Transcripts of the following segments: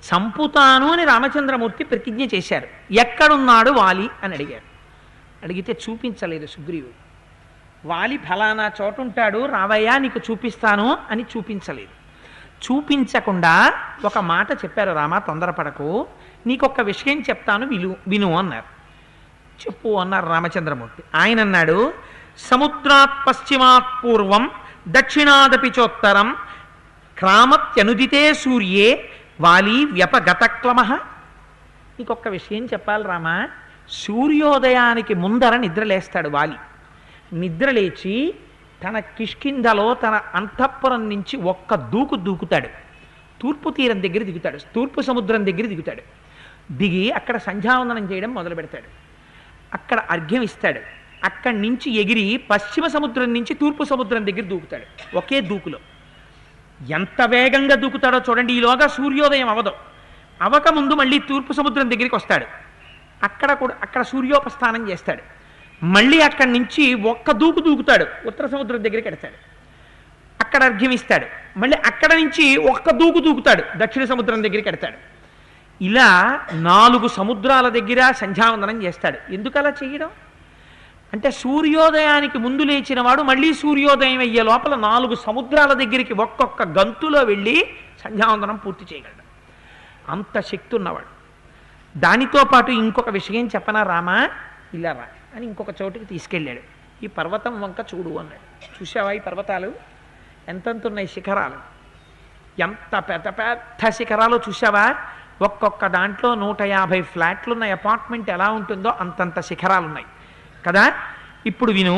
చంపుతాను అని రామచంద్రమూర్తి ప్రతిజ్ఞ చేశారు. ఎక్కడున్నాడు వాలి అని అడిగారు. అడిగితే చూపించలేదు సుగ్రీవుడు. వాలి ఫలానా చోట ఉంటాడు, రావయ్యా నీకు చూపిస్తాను అని చూపించలేదు. చూపించకుండా ఒక మాట చెప్పారు, రామ తొందరపడకు, నీకొక్క విషయం చెప్తాను విను అన్నారు. చెప్పు అన్నారు రామచంద్రమూర్తి. ఆయన అన్నాడు, సముద్రాత్ పశ్చిమాత్ పూర్వం దక్షిణాదపి చోత్తరం క్రామత్యనుదితే సూర్యే వాలి వ్యపగతక్లమ. నీకొక్క విషయం చెప్పాలి రామా, సూర్యోదయానికి ముందర నిద్రలేస్తాడు వాలి. నిద్రలేచి తన కిష్కింధలో తన అంతఃపురం నుంచి ఒక్క దూకుతాడు. తూర్పు తీరం దగ్గర దిగుతాడు, తూర్పు సముద్రం దగ్గర దిగుతాడు. దిగి అక్కడ సంధ్యావందనం చేయడం మొదలు పెడతాడు. అక్కడ అర్ఘ్యం ఇస్తాడు. అక్కడి నుంచి ఎగిరి పశ్చిమ సముద్రం నుంచి తూర్పు సముద్రం దగ్గర దూకుతాడు. ఒకే దూకులో ఎంత వేగంగా దూకుతాడో చూడండి. ఈలోగా సూర్యోదయం అవక ముందు మళ్ళీ తూర్పు సముద్రం దగ్గరికి వస్తాడు. అక్కడ సూర్యోపస్థానం చేస్తాడు. మళ్ళీ అక్కడి నుంచి ఒక్క దూకుతాడు, ఉత్తర సముద్రం దగ్గరికి వెడతాడు. అక్కడ అర్ఘ్యం ఇస్తాడు. మళ్ళీ అక్కడ నుంచి ఒక్క దూకుతాడు, దక్షిణ సముద్రం దగ్గరికి వెడతాడు. ఇలా 4 సముద్రాల దగ్గర సంధ్యావందనం చేస్తాడు. ఎందుకు అలా చేయడం అంటే, సూర్యోదయానికి ముందు లేచిన వాడు మళ్ళీ సూర్యోదయం అయ్యే లోపల 4 సముద్రాల దగ్గరికి ఒక్కొక్క గంతులో వెళ్ళి సంధ్యావందనం పూర్తి చేయగలడు. అంత శక్తి ఉన్నవాడు. దానితో పాటు ఇంకొక విషయం చెప్పనా రామా, ఇలా రా అని ఇంకొక చోటుకి తీసుకెళ్ళాడు. ఈ పర్వతం వంక చూడు అన్నాడు. చూసావా ఈ పర్వతాలు ఎంతెంత ఉన్నాయి, శిఖరాలు ఎంత పెద్ద పెద్ద శిఖరాలు చూసావా? ఒక్కొక్క దాంట్లో 150 ఫ్లాట్లు ఉన్న అపార్ట్మెంట్ ఎలా ఉంటుందో అంతంత శిఖరాలు ఉన్నాయి కదా. ఇప్పుడు విను.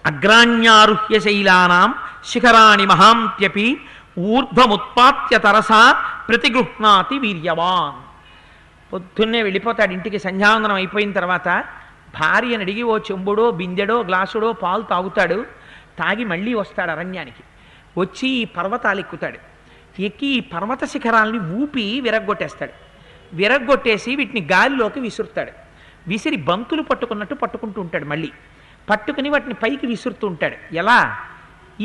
అగ్రాణ్యారుహ్య శైలానాం శిఖరాణి మహాంత్యపి ఊర్ధ్వముత్పాత్య తరసా ప్రతిగృహ్ణాతి వీర్యవాన్. పొద్దున్నే వెళ్ళిపోతాడు ఇంటికి. సంధ్యావందనం అయిపోయిన తర్వాత భార్యను అడిగి ఓ చెంబుడో బిందెడో గ్లాసుడో పాలు తాగుతాడు. తాగి మళ్ళీ వస్తాడు అరణ్యానికి. వచ్చి ఈ పర్వతాలు ఎక్కుతాడు. ఎక్కి ఈ పర్వత శిఖరాల్ని ఊపి విరగ్గొట్టేస్తాడు. విరగ్గొట్టేసి వీటిని గాలిలోకి విసురుతాడు. విసిరి బంతులు పట్టుకున్నట్టు పట్టుకుంటూ ఉంటాడు. మళ్ళీ పట్టుకుని వాటిని పైకి విసురుతూ ఉంటాడు. ఎలా?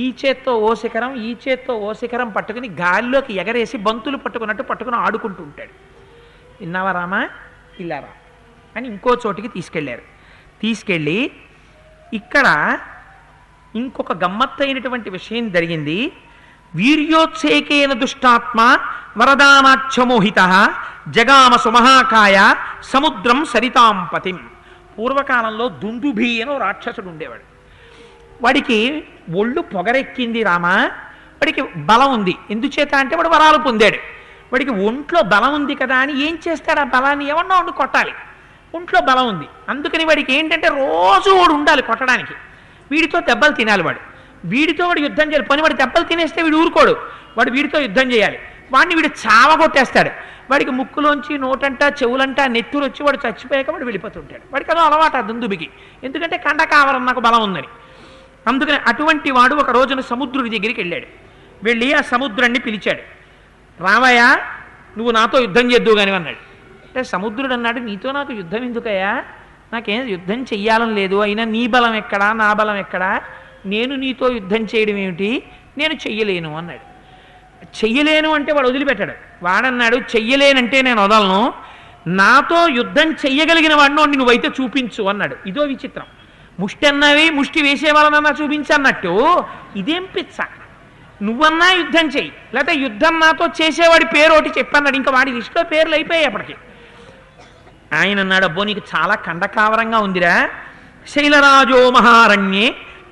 ఈ చేత్తో ఓ శిఖరం, ఈ చేత్తో ఓ శిఖరం పట్టుకుని గాలిలోకి ఎగరేసి బంతులు పట్టుకున్నట్టు పట్టుకుని ఆడుకుంటూ ఉంటాడు. విన్నావా రామా, ఇలా రా అని ఇంకో చోటికి తీసుకెళ్ళారు. తీసుకెళ్ళి ఇక్కడ ఇంకొక గమ్మత్తైనటువంటి విషయం జరిగింది. వీర్యోత్సేకేన దుష్టాత్మ వరదానాక్షమోహిత జగామ సుమహాకాయ సముద్రం సరితాంపతిం. పూర్వకాలంలో దుందుభి అని రాక్షసుడు ఉండేవాడు. వాడికి ఒళ్ళు పొగరెక్కింది రామా. వాడికి బలం ఉంది. ఎందుచేత అంటే వాడు వరాలు పొందాడు. వాడికి ఒంట్లో బలం ఉంది కదా అని ఏం చేస్తాడు? ఆ బలాన్ని ఎవరినో ఉండి కొట్టాలి. ఒంట్లో బలం ఉంది, అందుకని వాడికి ఏంటంటే రోజు వాడు ఉండాలి కొట్టడానికి. వీడితో దెబ్బలు తినాలి వాడు. వీడితో వాడు యుద్ధం చేయాలి. పని వాడు దెబ్బలు తినేస్తే వీడు ఊరుకోడు. వాడు వీడితో యుద్ధం చేయాలి. వాడిని వీడు చావగొట్టేస్తాడు. వాడికి ముక్కులోంచి నోటంటా చెవులంటా నెత్తురు వచ్చి వాడు చచ్చిపోయాక వాడు వెళ్ళిపోతుంటాడు. వాడికి అదో అలవాటు దుందుబికి. ఎందుకంటే కండకావరం నాకు బలం ఉందని. అందుకని అటువంటి వాడు ఒక రోజున సముద్రుడి దగ్గరికి వెళ్ళాడు. వెళ్ళి ఆ సముద్రాన్ని పిలిచాడు. రావయ్య, నువ్వు నాతో యుద్ధం చేద్దువు కానీ అన్నాడు. అంటే సముద్రుడు అన్నాడు, నీతో నాకు యుద్ధం ఎందుకయ్యా? నాకేం యుద్ధం చెయ్యాలని లేదు. అయినా నీ బలం ఎక్కడా, నా బలం ఎక్కడా? నేను నీతో యుద్ధం చేయడం ఏమిటి? నేను చెయ్యలేను అన్నాడు. చెయ్యలేను అంటే వాడు వదిలిపెట్టాడు. వాడన్నాడు, చెయ్యలేనంటే నేను వదలను, నాతో యుద్ధం చెయ్యగలిగిన వాడిని నువ్వైతే చూపించు అన్నాడు. ఇదో విచిత్రం. ముష్టి అన్నవి ముష్టి వేసే వాళ్ళనన్నా చూపించన్నట్టు ఇదేం పిచ్చ. నువ్వన్నా యుద్ధం చెయ్యి, లేకపోతే యుద్ధం నాతో చేసేవాడి పేరు ఒకటి చెప్పన్నాడు. ఇంకా వాడి లిస్టులో పేర్లు అయిపోయాయి అప్పటికి. ఆయన అన్నాడు, అబ్బో నీకు చాలా కండకావరంగా ఉందిరా. శైలరాజో మహారణ్యే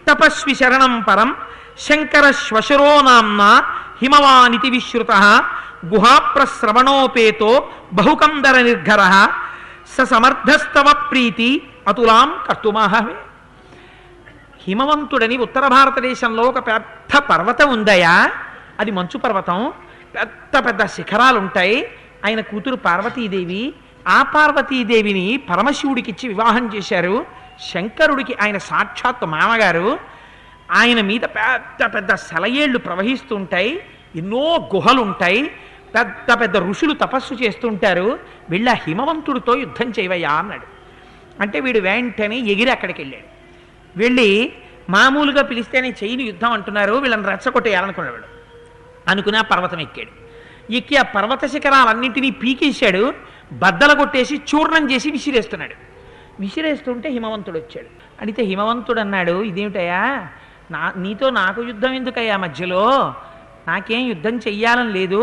తపస్వి శరణం పరం శంకర శ్వశరో నామ్నా హిమవానితి విశ్రుత గుహాప్రశ్రవణోపేతో బహుకందర నిర్ఘర స సమర్థస్తవ ప్రీతి అతులాం కర్తుమాహవే. హిమవంతుడని ఉత్తర భారతదేశంలో ఒక పెద్ద పర్వతం ఉందయా. అది మంచు పర్వతం. పెద్ద పెద్ద శిఖరాలు ఉంటాయి. ఆయన కూతురు పార్వతీదేవి. ఆ పార్వతీదేవిని పరమశివుడికిచ్చి వివాహం చేశారు. శంకరుడికి ఆయన సాక్షాత్తు మామగారు. ఆయన మీద పెద్ద పెద్ద సెలయేళ్లు ప్రవహిస్తూ ఉంటాయి. ఎన్నో గుహలు ఉంటాయి. పెద్ద పెద్ద ఋషులు తపస్సు చేస్తుంటారు. వెళ్ళి ఆ హిమవంతుడితో యుద్ధం చేయవయ్యా అన్నాడు. అంటే వీడు వెంటనే ఎగిరి అక్కడికి వెళ్ళాడు. వెళ్ళి మామూలుగా పిలిస్తేనే చేయని యుద్ధం అంటున్నారు, వీళ్ళని రెచ్చగొట్టేయాలనుకున్నాడు. అనుకుని ఆ పర్వతం ఎక్కాడు. ఎక్కి ఆ పర్వత శిఖరాలన్నింటినీ పీకేశాడు, బద్దలు కొట్టేసి చూర్ణం చేసి విసిరేస్తున్నాడు. విసిరేస్తుంటే హిమవంతుడు వచ్చాడు. అడిగితే హిమవంతుడు అన్నాడు, ఇదేమిటయ్యా, నీతో నాకు యుద్ధం ఎందుకయ్యా మధ్యలో, నాకేం యుద్ధం చెయ్యాలని లేదు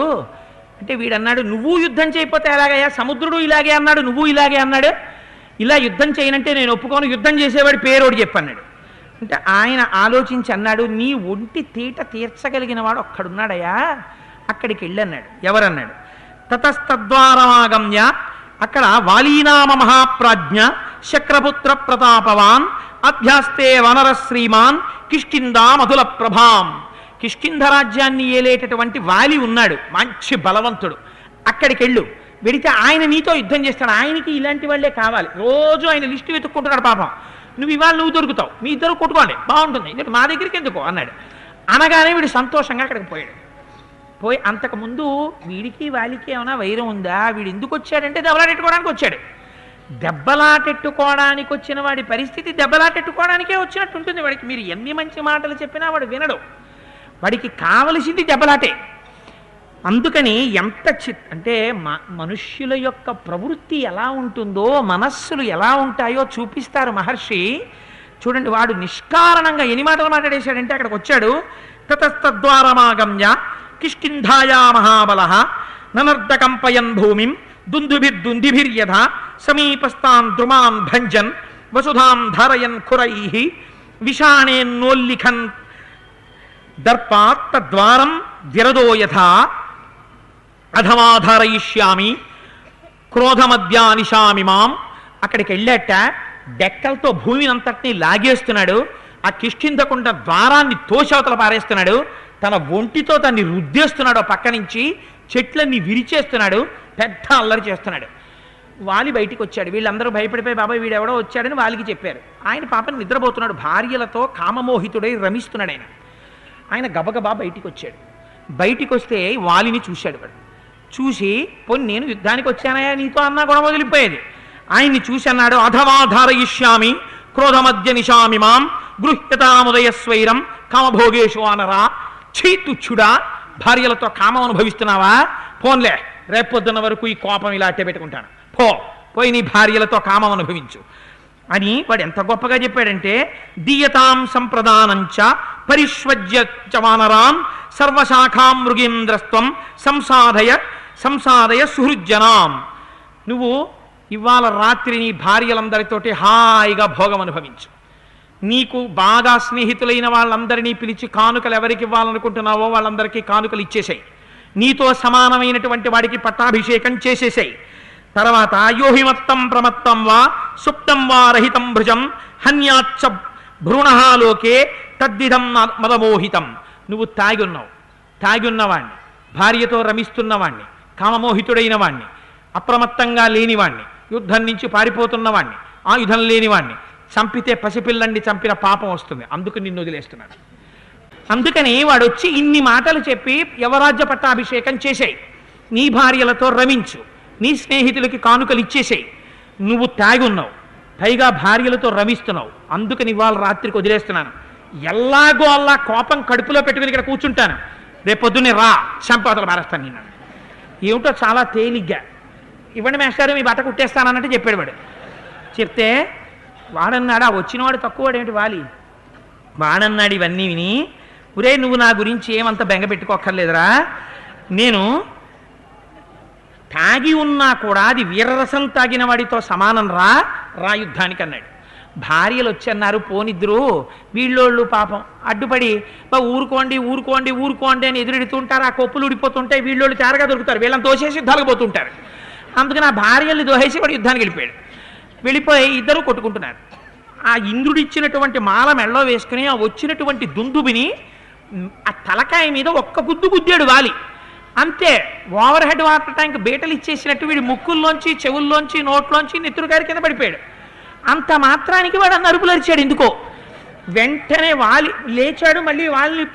అంటే వీడన్నాడు, నువ్వు యుద్ధం చేయకపోతే ఎలాగయ్యా, సముద్రుడు ఇలాగే అన్నాడు, నువ్వు ఇలాగే అన్నాడు, ఇలా యుద్ధం చేయనంటే నేను ఒప్పుకోను, యుద్ధం చేసేవాడి పేరోడు చెప్పన్నాడు. అంటే ఆయన ఆలోచించి అన్నాడు, నీ ఒంటి తీట తీర్చగలిగిన వాడు ఒక్కడున్నాడయ్యా, అక్కడికి వెళ్ళన్నాడు. ఎవరన్నాడు? తతస్తద్వారమాగమ్య, అక్కడ వాలీనామ మహాప్రాజ్ఞ శక్రపుత్ర ప్రతాపవాన్ అభ్యాస్తే వనర శ్రీమాన్ కిష్కిందా మధుల ప్రభాం. కిష్కింధ రాజ్యాన్ని ఏలేటటువంటి వాలి ఉన్నాడు, మంచి బలవంతుడు. అక్కడికి వెళ్ళు, వెడితే ఆయన నీతో యుద్ధం చేస్తాడు. ఆయనకి ఇలాంటి వాళ్ళే కావాలి, రోజు ఆయన లిస్టు వెతుక్కుంటున్నాడు పాపం. నువ్వు ఇవాళ నువ్వు దొరుకుతావు, మీ ఇద్దరు కొట్టుకోండి బాగుంటుంది, ఎందుకంటే మా దగ్గరికి ఎందుకో అన్నాడు. అనగానే వీడు సంతోషంగా అక్కడికి పోయాడు. పోయి అంతకుముందు వీడికి వాలికి ఏమైనా వైరం ఉందా, వీడు ఎందుకు వచ్చాడంటే దెబ్బలాటెట్టుకోవడానికి వచ్చాడు. దెబ్బలాటెట్టుకోవడానికి వచ్చిన వాడి పరిస్థితి దెబ్బలాటెట్టుకోవడానికే వచ్చినట్టు ఉంటుంది వాడికి. మీరు ఎన్ని మంచి మాటలు చెప్పినా వాడు వినడు, వాడికి కావలసింది దెబ్బలాటే. అందుకని ఎంత అంటే మనుష్యుల యొక్క ప్రవృత్తి ఎలా ఉంటుందో, మనస్సులు ఎలా ఉంటాయో చూపిస్తారు మహర్షి. చూడండి, వాడు నిష్కారణంగా ఎన్ని మాటలు మాట్లాడేశాడంటే అక్కడికి వచ్చాడు. తతస్తద్వారమాగమ్య కిష్కింధాయా మహాబల ననర్దకంపయన్ భూమిం దుందుభిర్దుందిభిర్యథ సమీపస్థాన్ ద్రుమాన్ భంజన్ వసుధాం ధారయన్ ఖురైః విషాణేన్నోల్లిఖన్ దర్పాత్ తద్వారం విరదో యథా అధమాధారయిష్యామి క్రోధమద్యానిశామి మాం. అక్కడికి వెళ్ళాట, డెక్కలతో భూమిని అంతటినీ లాగేస్తున్నాడు. ఆ కిష్కింధకుండ ద్వారాన్ని తోషవతల పారేస్తున్నాడు. తన ఒంటితో దాన్ని రుద్దేస్తున్నాడు, పక్క నుంచి చెట్లన్నీ విరిచేస్తున్నాడు, పెద్ద అల్లరి చేస్తున్నాడు. వాలి బయటికి వచ్చాడు. వీళ్ళందరూ భయపడిపోయి బాబాయ్ వీడెవడో వచ్చాడని వాలికి చెప్పారు. ఆయన పాపని నిద్రపోతున్నాడు, భార్యలతో కామమోహితుడై రమిస్తున్నాడు. ఆయన గబగబా బయటికి వచ్చాడు. బయటికి వస్తే వాలిని చూశాడు. వాడు చూసి, పోనీ నేను యుద్ధానికి వచ్చానయా నీతో అన్నా కూడా వదిలిపోయేది. ఆయన్ని చూసి అన్నాడు, అధమాధారయిష్యామి క్రోధమద్య నిశామి మాం గృహ్యతాముదయస్వైరం కామభోగేషు అనరా. తుచ్చుడా, భార్యలతో కామం అనుభవిస్తున్నావా? పోన్లే, రేపొద్దున్న వరకు ఈ కోపం ఇలా అట్టే పెట్టుకుంటాను, పోయి నీ భార్యలతో కామం అనుభవించు అని వాడు ఎంత గొప్పగా చెప్పాడంటే, దీయతాం సంప్రదానంచ పరిష్వజ్య చవానరాం సర్వశాఖాం మృగేంద్రస్త్వం సంసాదయ సుహృజ్జనాం. నువ్వు ఇవాళ రాత్రి నీ భార్యలందరితోటి హాయిగా భోగం అనుభవించు. నీకు బాగా స్నేహితులైన వాళ్ళందరినీ పిలిచి కానుకలు ఎవరికి ఇవ్వాలనుకుంటున్నావో వాళ్ళందరికీ కానుకలు ఇచ్చేసాయి. నీతో సమానమైనటువంటి వాడికి పట్టాభిషేకం చేసేసాయి. తర్వాత యోహిమత్తం ప్రమత్తం వా సుప్తం వా రహితం భృజం హన్యాచ్చ భ్రూణహాలోకే తద్విధం మదమోహితం. నువ్వు తాగి ఉన్నవాణ్ణి, భార్యతో రమిస్తున్నవాణ్ణి, కామమోహితుడైన వాణ్ణి, అప్రమత్తంగా లేనివాణ్ణి, యుద్ధం నుంచి పారిపోతున్నవాణ్ణి, ఆయుధం లేనివాణ్ణి చంపితే పసిపిల్లండి చంపిన పాపం వస్తుంది, అందుకు నిన్ను వదిలేస్తున్నాడు. అందుకని వాడు వచ్చి ఇన్ని మాటలు చెప్పి యవరాజ్య పట్టాభిషేకం చేసేయి, నీ భార్యలతో రమించు, నీ స్నేహితులకి కానుకలు ఇచ్చేసేయి. నువ్వు తాగి ఉన్నావు, పైగా భార్యలతో రమిస్తున్నావు, అందుకని ఇవాళ రాత్రికి వదిలేస్తున్నాను. ఎలాగో అలా కోపం కడుపులో పెట్టుకుని ఇక్కడ కూర్చుంటాను, రేపొద్దునే రా చంపవతలు పారేస్తాను నిన్న. ఏమిటో చాలా తేలిగ్గా, ఇవ్వండి మేస్టారు మీ బట్ట కుట్టేస్తానన్నట్టు చెప్పాడు వాడు. చెప్తే వాడన్నాడు, ఆ వచ్చినవాడు తక్కువవాడు ఏమిటి వాలి, వాడన్నాడు ఇవన్నీ విని, ఒరే నువ్వు నా గురించి ఏమంత బెంగ పెట్టుకోక్కర్లేదురా, నేను తాగి ఉన్నా కూడా అది వీరరసం తాగిన వాడితో సమానం రా యుద్ధానికి అన్నాడు. భార్యలు వచ్చి అన్నారు, పోనిద్దరు వీళ్ళోళ్ళు పాపం అడ్డుపడి ఊరుకోండి అని ఎదురెడుతుంటారు. ఆ కొప్పులు ఊడిపోతుంటాయి, వీళ్ళోళ్ళు తేరగా దొరుకుతారు, వీళ్ళని దోసేసి యుద్ధాలకు పోతుంటారు. అందుకని ఆ భార్యల్ని దోహేసి వాడు యుద్ధానికి వెళ్ళిపోయి ఇద్దరు కొట్టుకుంటున్నారు. ఆ ఇంద్రుడు ఇచ్చినటువంటి మాల మెళ్ళో వేసుకుని ఆ వచ్చినటువంటి దుందుబిని ఆ తలకాయ మీద ఒక్క గుద్దాడు వాలి. అంతే, ఓవర్ హెడ్ వాటర్ ట్యాంక్ బీటలు ఇచ్చేసినట్టు వీడి ముక్కుల్లోంచి, చెవుల్లోంచి, నోట్లోంచి నెత్తురుగారి కింద పడిపోయాడు. అంత మాత్రానికి వాడు అన్న అరుపులు అరిచాడు ఎందుకో. వెంటనే వాలి లేచాడు, మళ్ళీ వాళ్ళని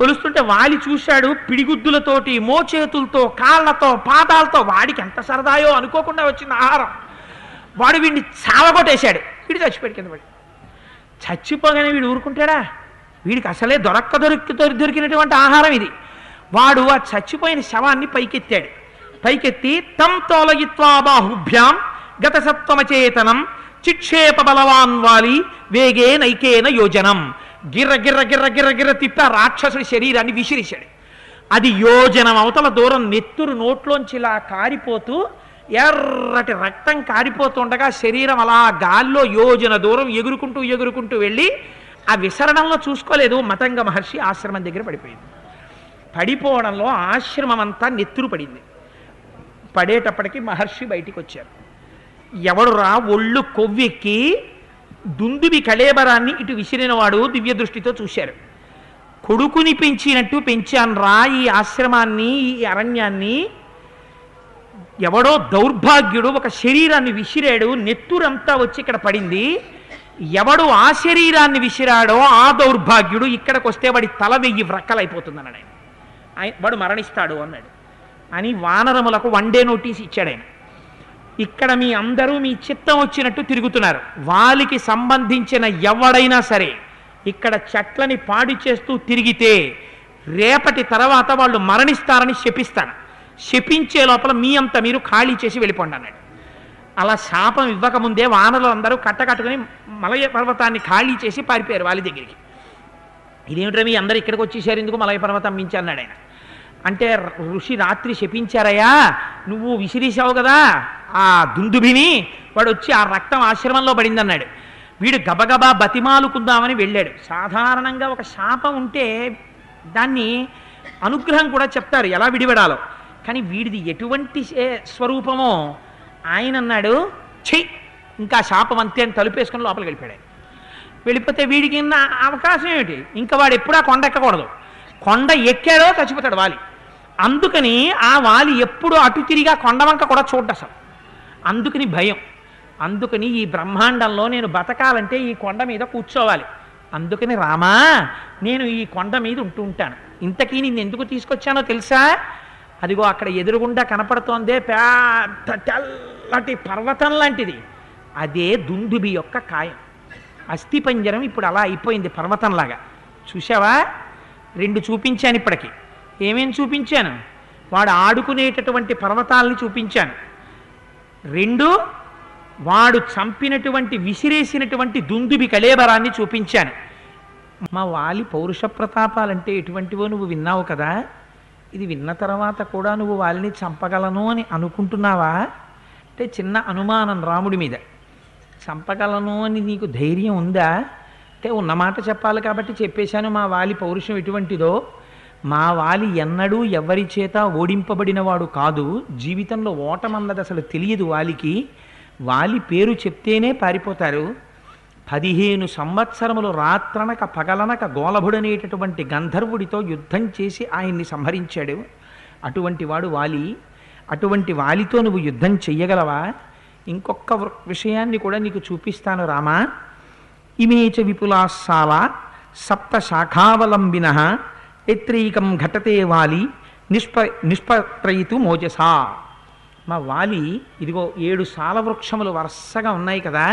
పొడుస్తుంటే వాలి చూశాడు, పిడిగుద్దులతోటి, మోచేతులతో, కాళ్ళతో, పాదాలతో. వాడికి ఎంత సరదాయో అనుకోకుండా వచ్చింది ఆహారం. వాడు వీడిని చావగొట్టేశాడు, వీడు చచ్చిపోయాడు కింద పడి. చచ్చిపోగానే వీడు ఊరుకుంటాడా? వీడికి అసలే దొరికినటువంటి ఆహారం ఇది. వాడు ఆ చచ్చిపోయిన శవాన్ని పైకెత్తి తం తోలయిత్వా బాహుభ్యాం గత సత్వమచేతనం చిక్షేప బలవాన్ వాలి వేగే నైకేన యోజనం. గిర్ర గిర్ర గిర్ర గిర్ర గిర్ర తిప్పి ఆ రాక్షసుడి శరీరాన్ని విసిరిశాడు. అది యోజనం అవతల దూరం నెత్తురు నోట్లోంచిలా కారిపోతూ ఎర్రటి రక్తం కారిపోతుండగా శరీరం అలా గాల్లో యోజన దూరం ఎగురుకుంటూ వెళ్ళి ఆ విసరణంలో చూసుకోలేదు. మతంగ మహర్షి ఆశ్రమం దగ్గర పడిపోయింది. పడిపోవడంలో ఆశ్రమం అంతా నెత్తురు పడింది. పడేటప్పటికి మహర్షి బయటికి వచ్చారు. ఎవడురా ఒళ్ళు కొవ్వెక్కి దుందుబి కళేబరాన్ని ఇటు విసిరినవాడు దివ్య దృష్టితో చూశారు. కొడుకుని పెంచినట్టు పెంచాన్రా ఈ ఆశ్రమాన్ని, ఈ అరణ్యాన్ని. ఎవడో దౌర్భాగ్యుడు ఒక శరీరాన్ని విసిరాడు, నెత్తురంతా వచ్చి ఇక్కడ పడింది. ఎవడు ఆ శరీరాన్ని విసిరాడో ఆ దౌర్భాగ్యుడు ఇక్కడికి వస్తే వాడి తల 1000 వ్రక్కలైపోతుంది అన్నాడు ఆయన. వాడు మరణిస్తాడు అన్నాడు అని వానరములకు 1 డే నోటీస్ ఇచ్చాడు ఆయన. ఇక్కడ మీ అందరూ మీ చిత్తం వచ్చినట్టు తిరుగుతున్నారు. వాలికి సంబంధించిన ఎవడైనా సరే ఇక్కడ చెట్లని పాడి చేస్తూ తిరిగితే రేపటి తర్వాత వాళ్ళు మరణిస్తారని శపిస్తాను. శపించే లోపల మీ అంతా మీరు ఖాళీ చేసి వెళ్ళిపోండి అన్నాడు. అలా శాపం ఇవ్వకముందే వానరులు అందరూ కట్టకట్టుకుని మలయ పర్వతాన్ని ఖాళీ చేసి పారిపోయారు వాలి దగ్గరికి. ఇదేమిట్రా మీ అందరూ ఇక్కడికి వచ్చేసారు, ఎందుకు మలయ పర్వతం మించి అన్నాడు ఆయన. అంటే ఋషి రాత్రి శపించారయ్యా, నువ్వు విసిరేసావు కదా ఆ దుందుభిని, వాడు వచ్చి ఆ రక్తం ఆశ్రమంలో పడింది అన్నాడు. వీడు గబగబా బతిమాలుకుందామని వెళ్ళాడు. సాధారణంగా ఒక శాపం ఉంటే దాన్ని అనుగ్రహం కూడా చెప్తారు ఎలా విడిపడాలో. కానీ వీడిది ఎటువంటి స్వరూపమో ఆయన అన్నాడు, చెయ్యి ఇంకా శాపం అంతే అని తలుపేసుకుని లోపలికి వెళ్ళిపోయాడు. వెళ్ళిపోతే వీడికి అవకాశం ఏమిటి, ఇంకా వాడు ఎప్పుడూ ఆ కొండ ఎక్కకూడదు. కొండ ఎక్కాడో చచ్చిపోతాడు వాలి. అందుకని ఆ వాలి ఎప్పుడూ అటు తిరిగా కొండవంక కూడా చూడ్డు అసలు. అందుకని భయం. అందుకని ఈ బ్రహ్మాండంలో నేను బతకాలంటే ఈ కొండ మీద కూర్చోవాలి. అందుకని రామా నేను ఈ కొండ మీద ఉంటాను. ఇంతకీ నేను ఎందుకు తీసుకొచ్చానో తెలుసా? అదిగో అక్కడ ఎదురుగుండా కనపడుతోందే పెద్ద తెల్లటి పర్వతం లాంటిది, అదే దుందుబి యొక్క కాయం. అస్థిపంజరం ఇప్పుడు అలా అయిపోయింది పర్వతంలాగా. చూసావా? 2 చూపించాను ఇప్పటికి. ఏమేం చూపించాను? వాడు ఆడుకునేటటువంటి పర్వతాలని చూపించాను. 2 వాడు చంపినటువంటి విసిరేసినటువంటి దుందుబి కళేబరాన్ని చూపించాను. మా వాలి పౌరుష ప్రతాపాలంటే ఎటువంటివో నువ్వు విన్నావు కదా. ఇది విన్న తర్వాత కూడా నువ్వు వాళ్ళని చంపగలను అని అనుకుంటున్నావా? అంటే చిన్న అనుమానం రాముడి మీద. చంపగలను అని నీకు ధైర్యం ఉందా? అంటే ఉన్నమాట చెప్పాలి కాబట్టి చెప్పేశాను. మా వాలి పౌరుషం ఎటువంటిదో. మా వాలి ఎన్నడూ ఎవరి చేత ఓడింపబడినవాడు కాదు. జీవితంలో ఓటమన్నది అసలు తెలియదు వాలికి. వాలి పేరు చెప్తేనే పారిపోతారు. 15 సంవత్సరములు రాత్రనక పగలనక గోలభుడనేటటువంటి గంధర్వుడితో యుద్ధం చేసి ఆయన్ని సంహరించాడు. అటువంటి వాడు వాలి. అటువంటి వాలితో నువ్వు యుద్ధం చెయ్యగలవా? ఇంకొక విషయాన్ని కూడా నీకు చూపిస్తాను రామా. ఇమేచ విపులాసాల సప్త శాఖావలంబిన ఎత్రైకం ఘటతే వాలి నిష్పత్రయితు మోజసా. మా వాలి ఇదిగో 7 సాలవృక్షములు వరుసగా ఉన్నాయి కదా.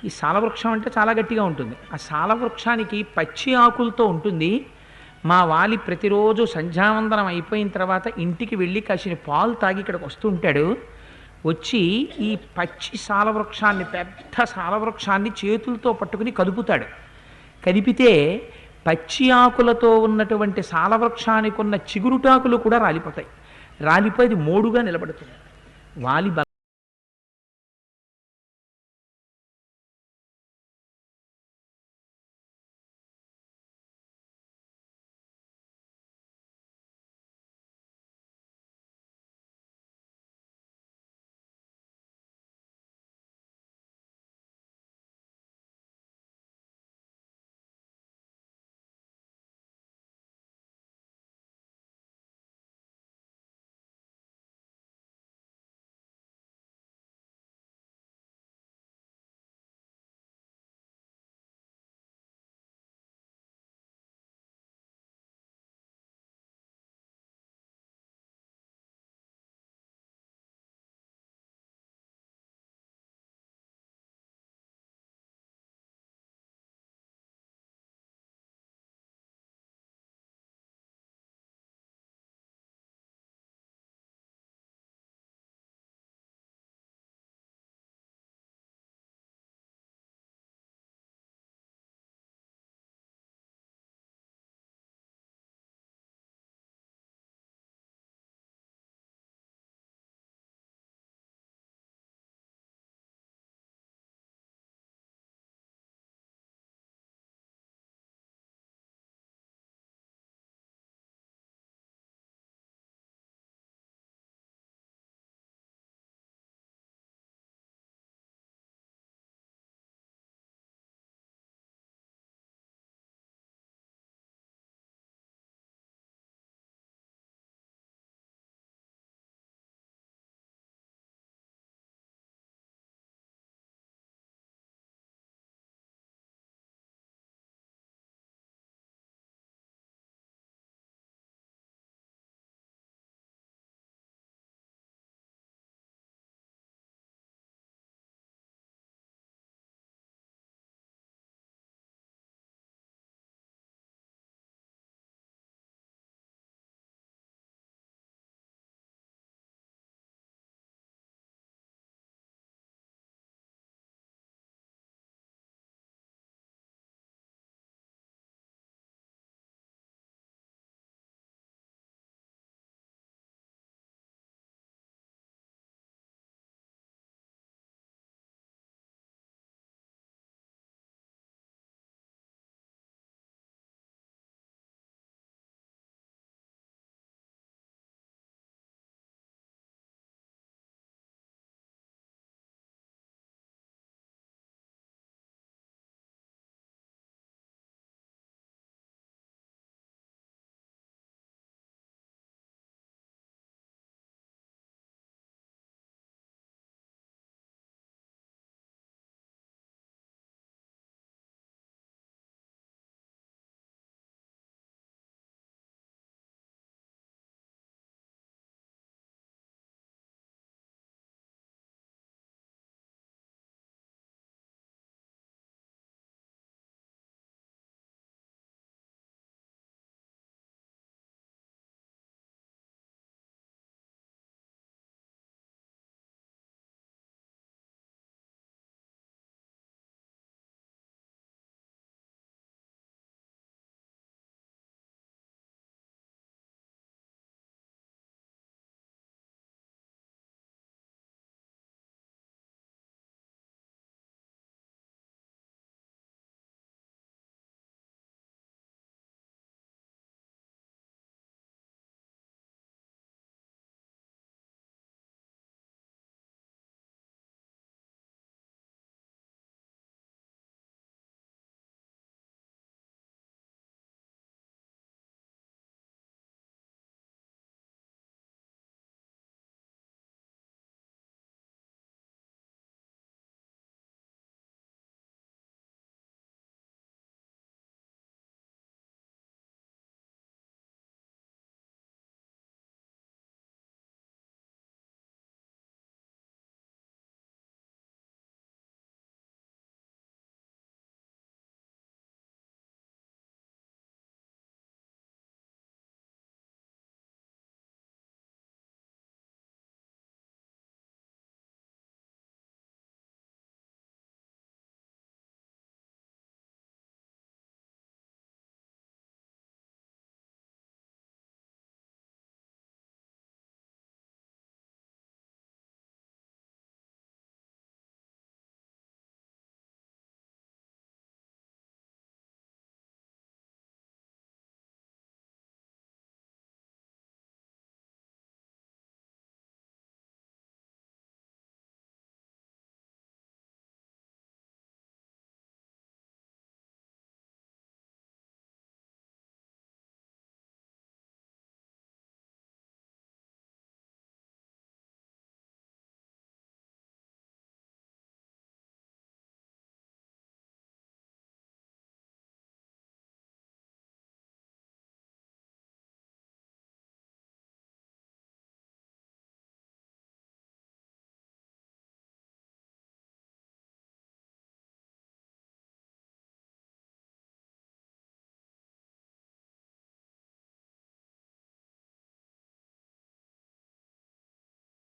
ఈ సాలవృక్షం అంటే చాలా గట్టిగా ఉంటుంది. ఆ సాలవృక్షానికి పచ్చి ఆకులతో ఉంటుంది. మా వాలి ప్రతిరోజు సంధ్యావందనం అయిపోయిన తర్వాత ఇంటికి వెళ్ళి కాసిన పాలు తాగి ఇక్కడికి వస్తూ ఉంటాడు. వచ్చి ఈ పచ్చి సాలవృక్షాన్ని, పెద్ద సాలవృక్షాన్ని చేతులతో పట్టుకుని కదుపుతాడు. కదిపితే పచ్చి ఆకులతో ఉన్నటువంటి సాలవృక్షానికి ఉన్న చిగురుటాకులు కూడా రాలిపోతాయి. రాలిపోయి మోడుగా నిలబడుతుంది. వాలి